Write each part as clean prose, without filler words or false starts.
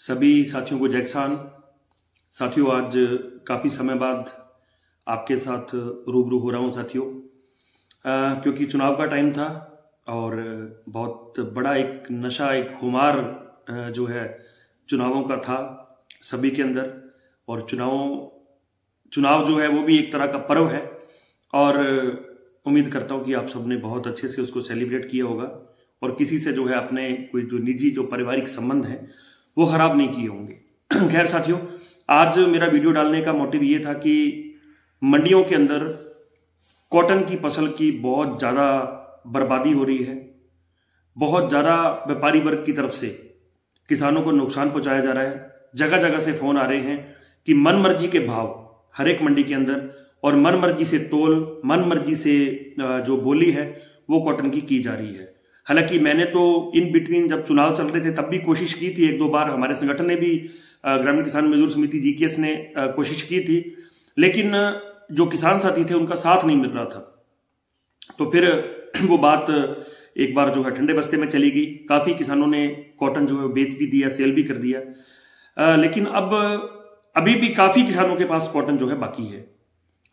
सभी साथियों को जय किसान। साथियों, आज काफ़ी समय बाद आपके साथ रूबरू हो रहा हूँ साथियों, क्योंकि चुनाव का टाइम था और बहुत बड़ा एक नशा, एक खुमार जो है चुनावों का था सभी के अंदर। और चुनाव जो है वो भी एक तरह का पर्व है और उम्मीद करता हूँ कि आप सबने बहुत अच्छे से उसको सेलिब्रेट किया होगा और किसी से जो है अपने कोई जो निजी जो पारिवारिक संबंध है वो खराब नहीं किए होंगे। खैर साथियों, आज मेरा वीडियो डालने का मोटिव ये था कि मंडियों के अंदर कॉटन की फसल की बहुत ज़्यादा बर्बादी हो रही है। बहुत ज़्यादा व्यापारी वर्ग की तरफ से किसानों को नुकसान पहुंचाया जा रहा है। जगह जगह से फ़ोन आ रहे हैं कि मन मर्जी के भाव हर एक मंडी के अंदर और मन मर्जी से तोल, मन मर्जी से जो बोली है वो कॉटन की जा रही है। हालांकि मैंने तो इन बिटवीन जब चुनाव चल रहे थे तब भी कोशिश की थी, एक दो बार हमारे संगठन ने भी, ग्रामीण किसान मजदूर समिति जीकेएस ने कोशिश की थी, लेकिन जो किसान साथी थे उनका साथ नहीं मिल रहा था। तो फिर वो बात एक बार जो है ठंडे बस्ते में चली गई। काफ़ी किसानों ने कॉटन जो है बेच भी दिया, सेल भी कर दिया, लेकिन अब अभी भी काफ़ी किसानों के पास कॉटन जो है बाकी है।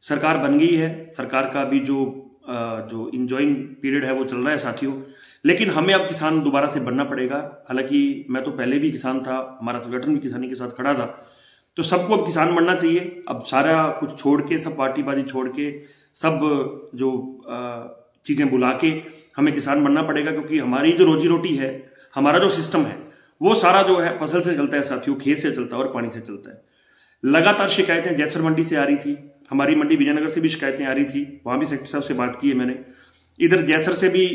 सरकार बन गई है, सरकार का भी जो इंजॉइंग पीरियड है वो चल रहा है साथियों, लेकिन हमें अब किसान दोबारा से बनना पड़ेगा। हालांकि मैं तो पहले भी किसान था, हमारा संगठन भी किसानी के साथ खड़ा था, तो सबको अब किसान बनना चाहिए। अब सारा कुछ छोड़ के, सब पार्टीबाजी छोड़ के, सब जो चीज़ें बुला के हमें किसान बनना पड़ेगा, क्योंकि हमारी जो रोजी रोटी है, हमारा जो सिस्टम है वो सारा जो है फसल से चलता है साथियों, खेत से चलता है और पानी से चलता है। लगातार शिकायतें जैसर मंडी से आ रही थी, हमारी मंडी विजयनगर से भी शिकायतें आ रही थी, वहाँ भी सेक्रेटरी साहब से बात की है मैंने। इधर जैसर से भी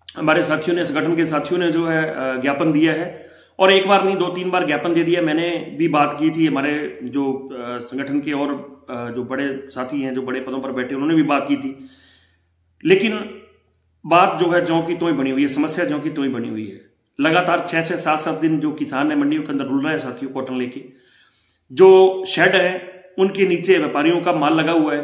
हमारे साथियों ने, संगठन के साथियों ने जो है ज्ञापन दिया है, और एक बार नहीं 2-3 बार ज्ञापन दे दिया। मैंने भी बात की थी, हमारे जो संगठन के और जो बड़े साथी हैं, जो बड़े पदों पर बैठे, उन्होंने भी बात की थी, लेकिन बात जो है ज्यों की त्यों ही बनी हुई है, समस्या ज्यों की त्यों ही बनी हुई है। लगातार 6-6, 7-7 दिन जो किसान है मंडियों के अंदर रुल रहे हैं साथियों कॉटन लेके। जो शेड है उनके नीचे व्यापारियों का माल लगा हुआ है।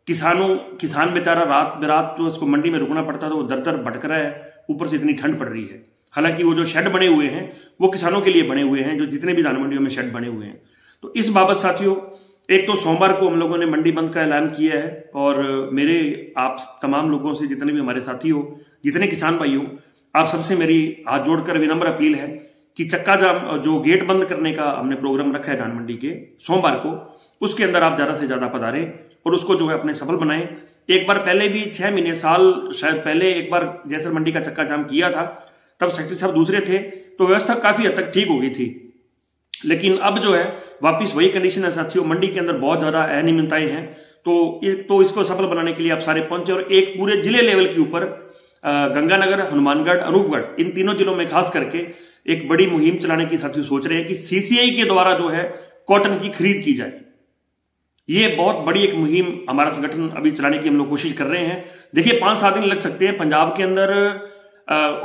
किसान बेचारा रात बेरात जो उसको मंडी में रुकना पड़ता था, वो दर दर भटक रहा है, ऊपर से इतनी ठंड पड़ रही है। हालांकि वो जो शेड बने हुए हैं वो किसानों के लिए बने हुए हैं, जो जितने भी दाना मंडियों में शेड बने हुए हैं। तो इस बाबत साथियों, एक तो सोमवार को हम लोगों ने मंडी बंद का ऐलान किया है, और मेरे आप तमाम लोगों से, जितने भी हमारे साथी हो, जितने किसान भाई हो, आप सबसे मेरी हाथ जोड़कर विनम्र अपील है कि चक्का जाम, जो गेट बंद करने का हमने प्रोग्राम रखा है धान मंडी के सोमवार को, उसके अंदर आप ज़्यादा से ज़्यादा पधारें और उसको जो है अपने सफल बनाएं। एक बार पहले भी 6 महीने, साल शायद पहले एक बार जैसर मंडी का चक्का जाम किया था, तब सेक्रेटरी साहब दूसरे थे, तो व्यवस्था काफ़ी हद तक ठीक हो गई थी। लेकिन अब जो है वापिस वही कंडीशन है साथियों, मंडी के अंदर बहुत ज़्यादा अनियमितताएं हैं। तो इसको सफल बनाने के लिए आप सारे पहुंचे, और एक पूरे जिले लेवल के ऊपर गंगानगर, हनुमानगढ़, अनूपगढ़, इन तीनों जिलों में खास करके एक बड़ी मुहिम चलाने की साथियों सोच रहे हैं कि सीसीआई के द्वारा जो है कॉटन की खरीद की जाए। ये बहुत बड़ी एक मुहिम हमारा संगठन अभी चलाने की हम लोग कोशिश कर रहे हैं। देखिए 5-7 दिन लग सकते हैं। पंजाब के अंदर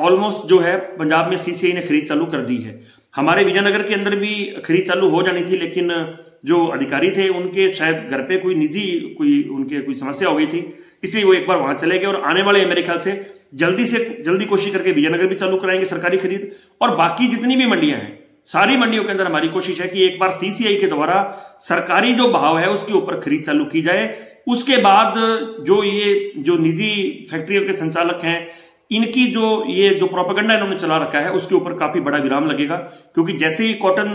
ऑलमोस्ट जो है पंजाब में सीसीआई ने खरीद चालू कर दी है। हमारे विजयनगर के अंदर भी खरीद चालू हो जानी थी, लेकिन जो अधिकारी थे उनके शायद घर पे कोई निजी कोई समस्या हो गई थी, इसलिए वो एक बार वहां चले गए। और आने वाले मेरे ख्याल से जल्दी कोशिश करके विजयनगर भी चालू कराएंगे सरकारी खरीद। और बाकी जितनी भी मंडियां हैं, सारी मंडियों के अंदर हमारी कोशिश है कि एक बार सीसीआई के द्वारा सरकारी जो भाव है उसके ऊपर खरीद चालू की जाए। उसके बाद जो निजी फैक्ट्रियों के संचालक हैं, इनकी जो प्रोपेगेंडा इन्होंने चला रखा है, उसके ऊपर काफी बड़ा विराम लगेगा। क्योंकि जैसे ही कॉटन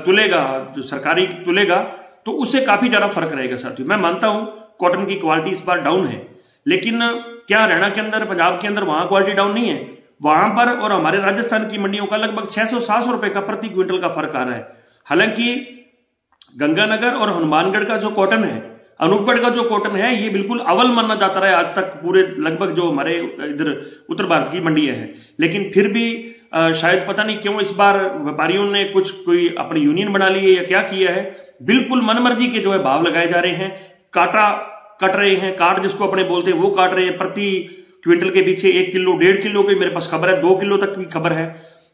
तुलेगा, जो सरकारी तुलेगा, तो उससे काफी ज्यादा फर्क रहेगा साथियों। मैं मानता हूं कॉटन की क्वालिटी इस बार डाउन है, लेकिन क्या हरियाणा के अंदर, पंजाब के अंदर वहां क्वालिटी डाउन नहीं है? वहां पर और हमारे राजस्थान की मंडियों का लगभग 600-700 रुपए का प्रति क्विंटल का फर्क आ रहा है। हालांकि गंगानगर और हनुमानगढ़ का जो कॉटन है, अनूपगढ़ का जो कॉटन है, ये बिल्कुल अव्वल माना जाता रहा है आज तक पूरे लगभग जो हमारे इधर उत्तर भारत की मंडियां हैं। लेकिन फिर भी शायद पता नहीं क्यों इस बार व्यापारियों ने कोई अपनी यूनियन बना ली है या क्या किया है, बिल्कुल मनमर्जी के जो है भाव लगाए जा रहे हैं। काटा कट रहे हैं, काट जिसको अपने बोलते हैं वो काट रहे हैं। प्रति क्विंटल के पीछे 1 किलो, 1.5 किलो की मेरे पास खबर है, 2 किलो तक की खबर है।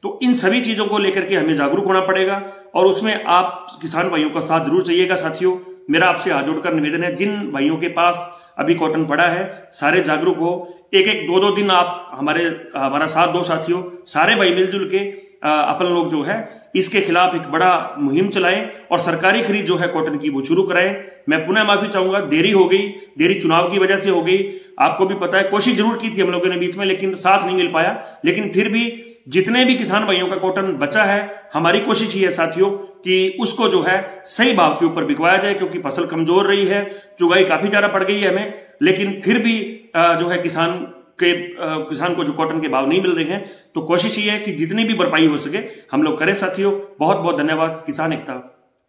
तो इन सभी चीजों को लेकर के हमें जागरूक होना पड़ेगा, और उसमें आप किसान भाइयों का साथ जरूर चाहिएगा साथियों। मेरा आपसे हाथ जोड़कर निवेदन है, जिन भाइयों के पास अभी कॉटन पड़ा है, सारे जागरूक हो। 1-1, 2-2 दिन आप हमारा साथ दो साथियों, सारे भाई मिलजुल के अपन लोग जो है इसके खिलाफ एक बड़ा मुहिम चलाएं और सरकारी खरीद जो है कॉटन की वो शुरू कराएं। मैं पुनः माफी चाहूंगा, देरी हो गई, देरी चुनाव की वजह से हो गई। आपको भी पता है, कोशिश जरूर की थी हम लोगों ने बीच में, लेकिन साथ नहीं मिल पाया। लेकिन फिर भी जितने भी किसान भाइयों का कॉटन बचा है, हमारी कोशिश ये है साथियों कि उसको जो है सही भाव के ऊपर बिकवाया जाए, क्योंकि फसल कमजोर रही है, चुगाई काफी ज्यादा पड़ गई है हमें, लेकिन फिर भी जो है किसान को जो कॉटन के भाव नहीं मिल रहे हैं। तो कोशिश ये है कि जितनी भी भरपाई हो सके हम लोग करें साथियों। बहुत बहुत धन्यवाद। किसान एकता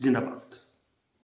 जिंदाबाद।